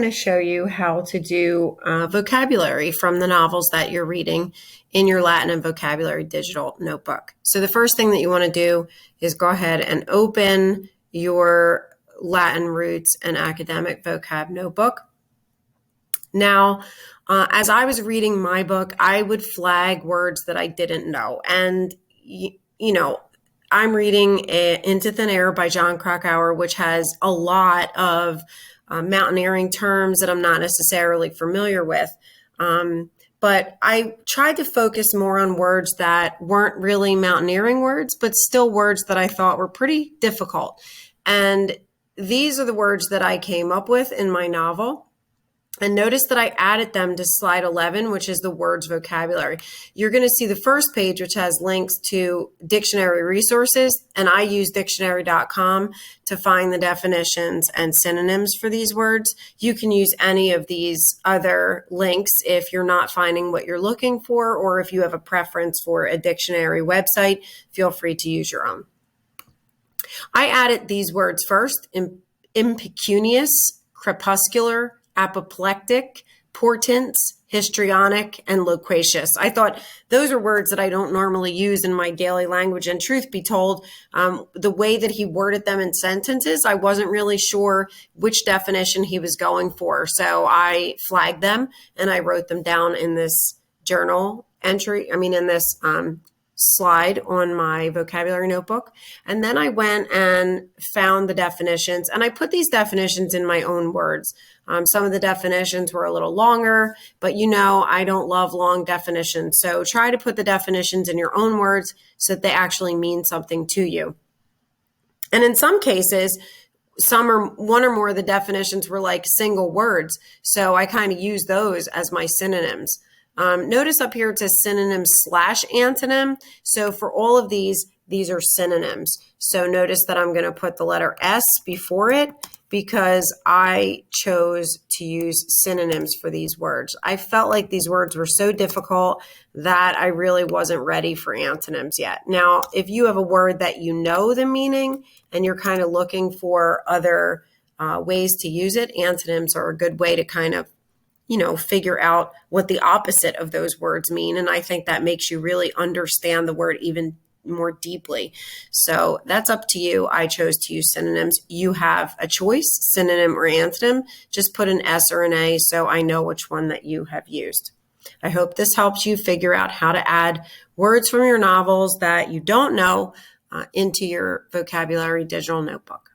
To show you how to do vocabulary from the novels that you're reading in your Latin and vocabulary digital notebook. So the first thing that you want to do is go ahead and open your Latin roots and academic vocab notebook. Now, as I was reading my book, I would flag words that I didn't know. And, I'm reading Into Thin Air by Jon Krakauer, which has a lot of mountaineering terms that I'm not necessarily familiar with. But I tried to focus more on words that weren't really mountaineering words, but still words that I thought were pretty difficult. And these are the words that I came up with in my novel. And notice that I added them to slide 11, which is the words vocabulary. You're going to see the first page, which has links to dictionary resources, and I use dictionary.com to find the definitions and synonyms for these words. You can use any of these other links if you're not finding what you're looking for, or if you have a preference for a dictionary website, feel free to use your own. I added these words first: impecunious, crepuscular, apoplectic, portents, histrionic, and loquacious. I thought those are words that I don't normally use in my daily language. And truth be told, the way that he worded them in sentences, I wasn't really sure which definition he was going for. So I flagged them and I wrote them down in this journal entry. In this slide on my vocabulary notebook. And then I went and found the definitions, and I put these definitions in my own words. Some of the definitions were a little longer, but I don't love long definitions. So try to put the definitions in your own words so that they actually mean something to you. And in some cases, one or more of the definitions were like single words. So I kind of use those as my synonyms. Notice up here it says synonym / antonym. So for all of these are synonyms. So notice that I'm going to put the letter S before it because I chose to use synonyms for these words. I felt like these words were so difficult that I really wasn't ready for antonyms yet. Now, if you have a word that you know the meaning and you're kind of looking for other ways to use it, antonyms are a good way to kind of figure out what the opposite of those words mean. And I think that makes you really understand the word even more deeply. So that's up to you. I chose to use synonyms. You have a choice, synonym or antonym. Just put an S or an A so I know which one that you have used. I hope this helps you figure out how to add words from your novels that you don't know into your vocabulary digital notebook.